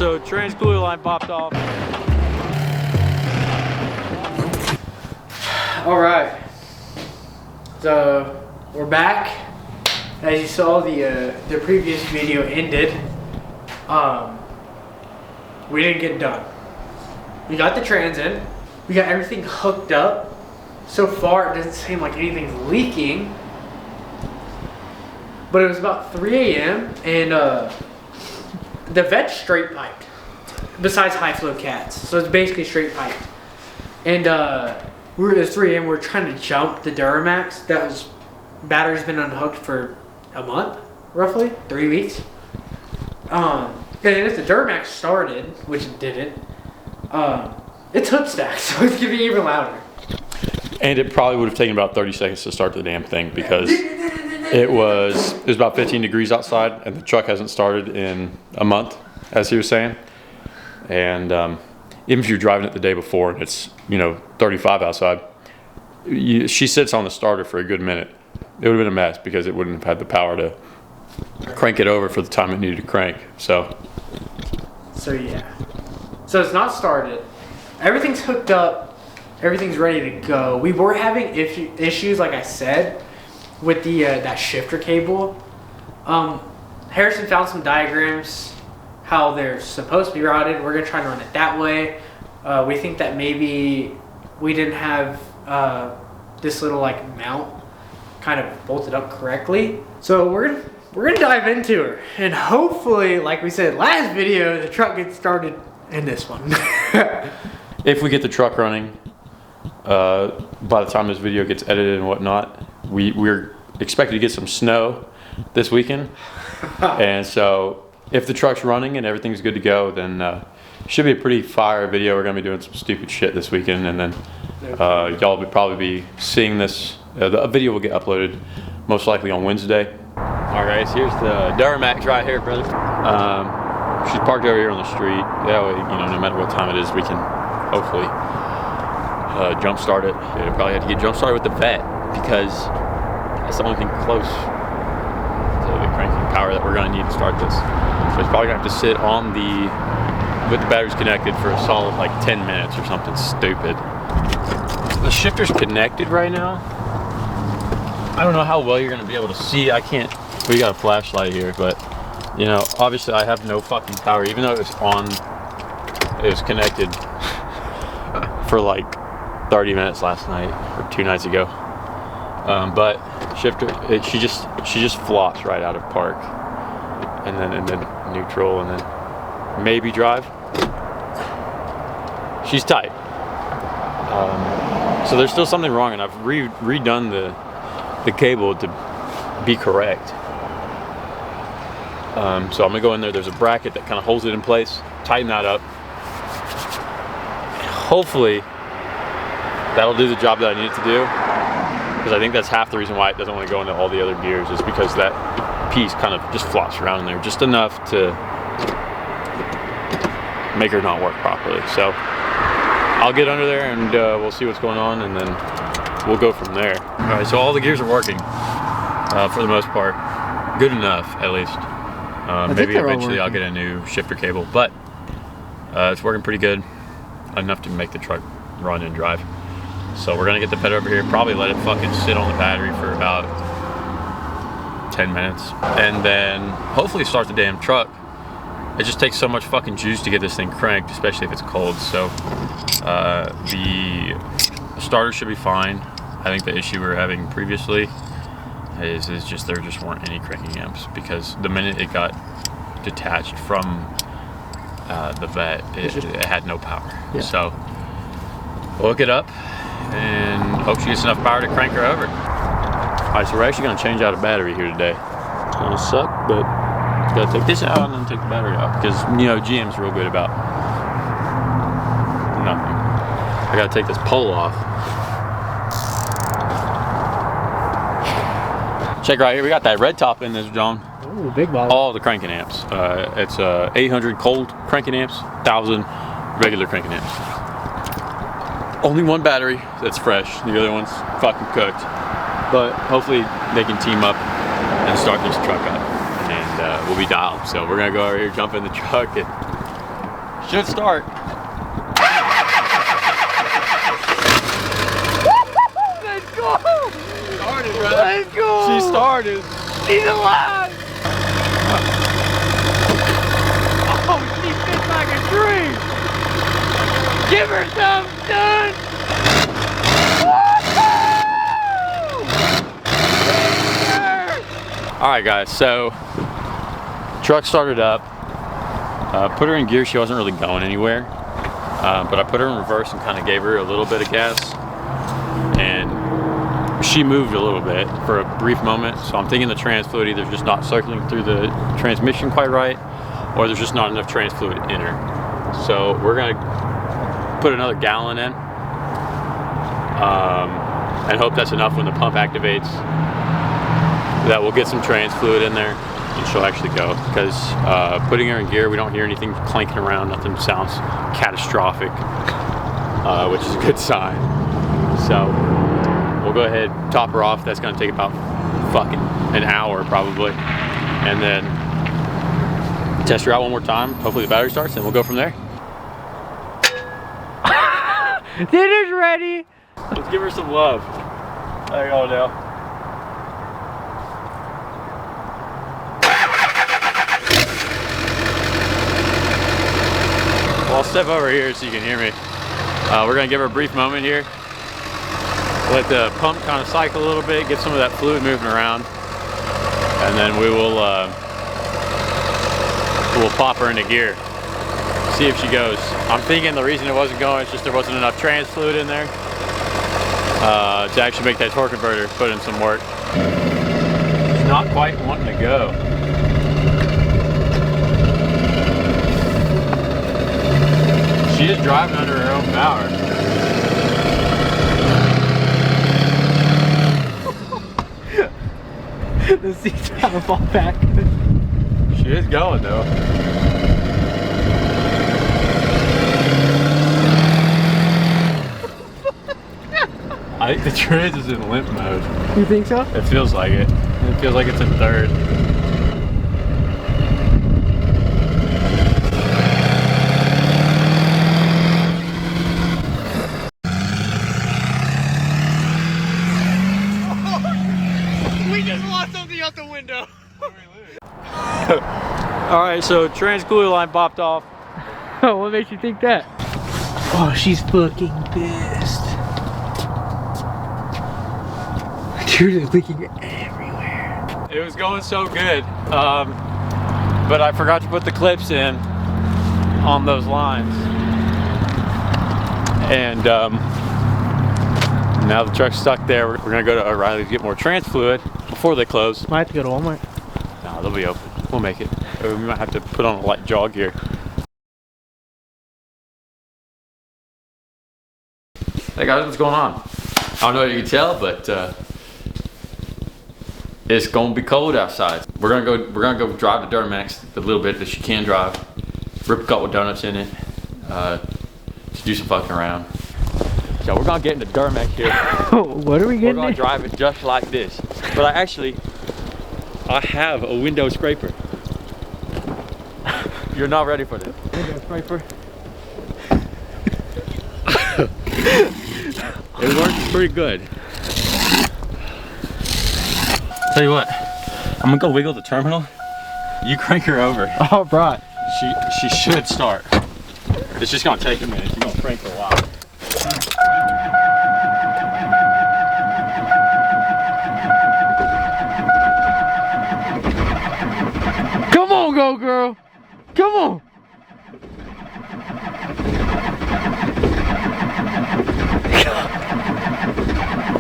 So trans cooler line popped off. All right, so we're back. As you saw, the previous video ended. We didn't get done. We got the trans in. We got everything hooked up. So far, it doesn't seem like anything's leaking. But it was about 3 a.m. and the vet's straight piped. Besides high flow cats, so it's basically straight piped. And it was 3 a.m. We were trying to jump the Duramax. Battery's been unhooked for a month, roughly 3 weeks. And if the Duramax started, which it didn't, it's hook stacked, so it's gonna be even louder. And it probably would have taken about 30 seconds to start the damn thing because it was about 15 degrees outside and the truck hasn't started in a month, as he was saying. And even if you're driving it the day before and it's 35 outside, she sits on the starter for a good minute. It would have been a mess because it wouldn't have had the power to crank it over for the time it needed to crank. So yeah. So it's not started. Everything's hooked up. Everything's ready to go. We were having issues, like I said, with the that shifter cable. Harrison found some diagrams how they're supposed to be routed. We're gonna try and run it that way. We think that maybe we didn't have this little mount kind of bolted up correctly. So we're gonna dive into her, and hopefully, like we said last video, the truck gets started in this one. if we get the truck running, by the time this video gets edited and whatnot, we're expected to get some snow this weekend. And so if the truck's running and everything's good to go, then it should be a pretty fire video. We're gonna be doing some stupid shit this weekend, and then y'all will probably be seeing this. The video will get uploaded most likely on Wednesday. All right, guys, here's the Duramax right here, brother. She's parked over here on the street. That way, no matter what time it is, we can hopefully jump start it. We'll probably have to get jump started with the vet because that's the only thing close to the cranking power that we're gonna need to start this. So it's probably gonna have to sit on with the batteries connected for a solid 10 minutes or something stupid. The shifter's connected right now. I don't know how well you're gonna be able to see. We got a flashlight here, but obviously I have no fucking power. Even though it was connected for 30 minutes last night or 2 nights ago. But shifter, she just flops right out of park, and then neutral, and then maybe drive. She's tight. So there's still something wrong, and I've redone the cable to be correct. So I'm gonna go in there. There's a bracket that kind of holds it in place. Tighten that up. Hopefully that'll do the job that I need it to do, because I think that's half the reason why it doesn't want to go into all the other gears, is because that piece kind of just flops around in there just enough to make her not work properly. So I'll get under there and we'll see what's going on, and then we'll go from there. All right, so all the gears are working for the most part. Good enough, at least. Maybe eventually I'll get a new shifter cable, but it's working pretty good, enough to make the truck run and drive. So we're gonna get the pet over here, probably let it fucking sit on the battery for about 10 minutes, and then hopefully start the damn truck. It just takes so much fucking juice to get this thing cranked, especially if it's cold. So the starter should be fine. I think the issue we were having previously is just there just weren't any cranking amps, because the minute it got detached from the vet, it had no power. Yeah. So we'll hook it up and hope she gets enough power to crank her over. All right, so we're actually gonna change out a battery here today. It's gonna suck, but gotta take this out and then take the battery out, because GM's real good about nothing. I gotta take this pole off. Check right here, we got that red top in this, John. Ooh, big ball. All the cranking amps. It's 800 cold cranking amps, 1000 regular cranking amps. Only one battery that's fresh. The other one's fucking cooked. But hopefully they can team up and start this truck up, and we'll be dialed. So we're gonna go over here, jump in the truck, and Should start. Let's go! Started, bro. Let's go! She started. She's alive! Oh, she fits like a tree! Give her some, son! Alright guys, so truck started up. Put her in gear, she wasn't really going anywhere. But I put her in reverse and kind of gave her a little bit of gas. And she moved a little bit for a brief moment. So I'm thinking the trans fluid either just not circling through the transmission quite right, or there's just not enough trans fluid in her. So we're gonna put another gallon in. And hope that's enough when the pump activates. That we'll get some trans fluid in there and she'll actually go, because putting her in gear, we don't hear anything clanking around, nothing sounds catastrophic, which is a good sign. So we'll go ahead, top her off. That's gonna take about fucking an hour probably, and then test her out one more time. Hopefully the battery starts and we'll go from there. Dinner's ready! Let's give her some love. There you go now. Well, I'll step over here so you can hear me. We're gonna give her a brief moment here. Let the pump kind of cycle a little bit, get some of that fluid moving around, and then we'll pop her into gear. See if she goes. I'm thinking the reason it wasn't going is just there wasn't enough trans fluid in there to actually make that torque converter put in some work. It's not quite wanting to go. She is driving under her own power. The seat's trying to fall back. She is going though. I think the trans is in limp mode. You think so? It feels like it. It feels like it's in third. Out the window. Alright, so trans cooler line popped off. What makes you think that? Oh, she's fucking pissed. Dude, it's leaking everywhere. It was going so good, but I forgot to put the clips in on those lines. And now the truck's stuck there. We're gonna go to O'Reilly's to get more trans fluid before they close. Might have to go to Walmart. No, they'll be open. We'll make it. Or we might have to put on a light jog here. Hey guys, what's going on? I don't know if you can tell, but it's gonna be cold outside. We're gonna go drive the Duramax the little bit that she can drive. Rip a couple donuts in it. To do some fucking around. So we're gonna get in the Duramax here. What are we getting? We're gonna drive it just like this. But I have a window scraper. You're not ready for this. Window scraper. It works pretty good. Tell you what, I'm gonna go wiggle the terminal. You crank her over. Oh, right. She should start. It's just gonna take a minute. She's gonna crank for a while. Come on, go girl. Come on.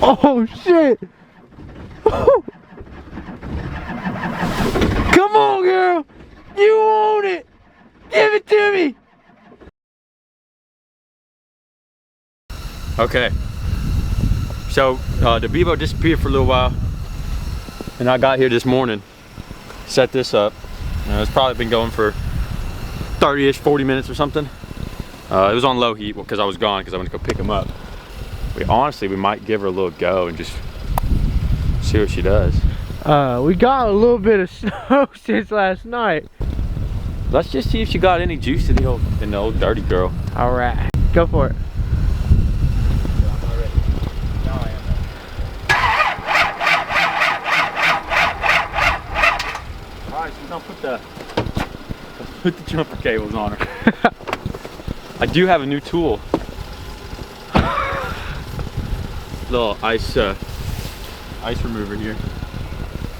Oh shit. Come on, girl. You own it. Give it to me. Okay. So the Bevo disappeared for a little while, and I got here this morning, set this up. It's probably been going for 30-ish, 40 minutes or something. It was on low heat because I was gone because I went to go pick him up. Honestly, we might give her a little go and just see what she does. We got a little bit of snow since last night. Let's just see if she got any juice in the old dirty girl. All right, go for it. All right, so don't put the jumper cables on her. I do have a new tool. Little ice remover here.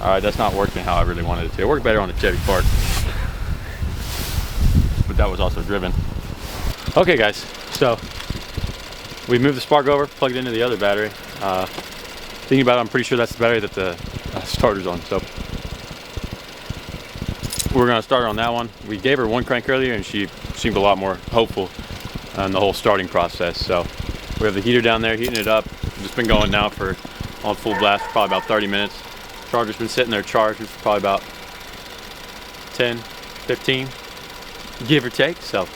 All right, that's not working how I really wanted it to. It worked better on the Chevy Park, but that was also driven. Okay, guys, so we moved the spark over, plugged it into the other battery. Thinking about it, I'm pretty sure that's the battery that the starter's on. So we're gonna start her on that one. We gave her one crank earlier, and she seemed a lot more hopeful on the whole starting process. So we have the heater down there heating it up. It's been going now for on full blast for probably about 30 minutes. Charger's been sitting there charged for probably about 10, 15, give or take. So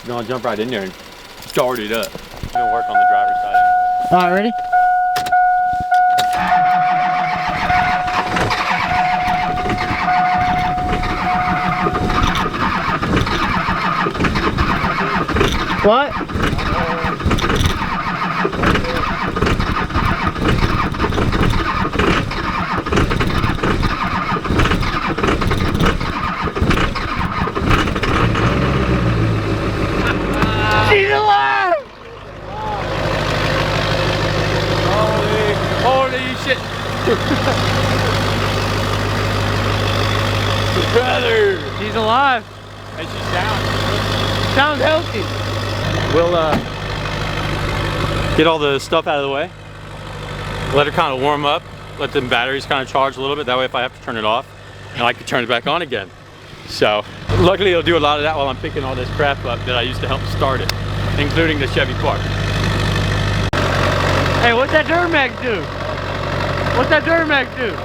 we're gonna jump right in there and start it up. It's gonna work on the driver's side anyway. All right, ready? What? She's alive! Holy shit! Brother! She's alive. And she's down. Sounds healthy. We'll get all the stuff out of the way. Let her kind of warm up. Let the batteries kind of charge a little bit. That way if I have to turn it off, and I can turn it back on again. So luckily it'll do a lot of that while I'm picking all this crap up that I used to help start it, including the Chevy Park. Hey, what's that Duramax do? What's that Duramax do?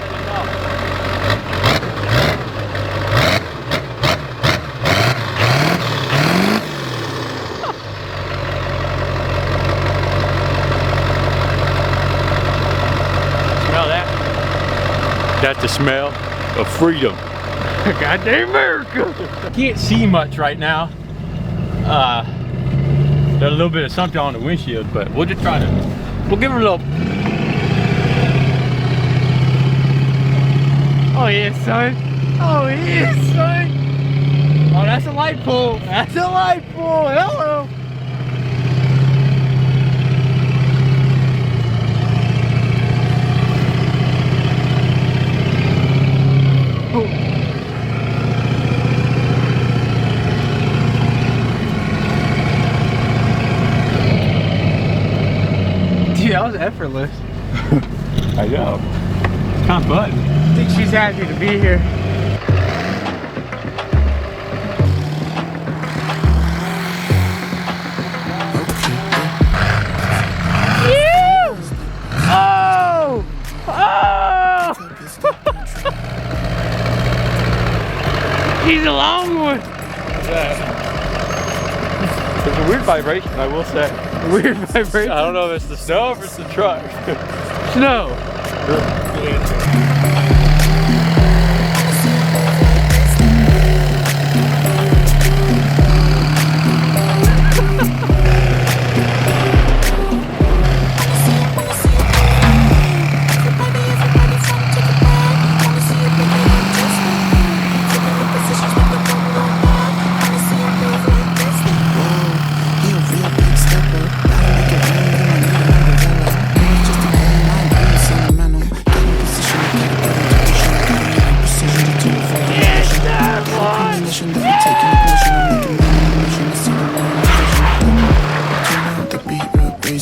Smell that? That's the smell of freedom. Goddamn America! Can't see much right now. There's a little bit of something on the windshield, but we'll just try to, we'll give her a little. Oh yeah, son. Oh yeah, son. Oh, that's a light pole. That's a light pole. Hello. Dude, that was effortless. I know. It's kind of fun. I think she's happy to be here. Oh! Oh! He's a long one. There's a weird vibration, I will say. Weird vibration. I don't know if it's the snow or if it's the truck. Snow.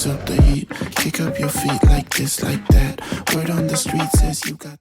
Up the heat, kick up your feet like this, like that. Word on the street says you got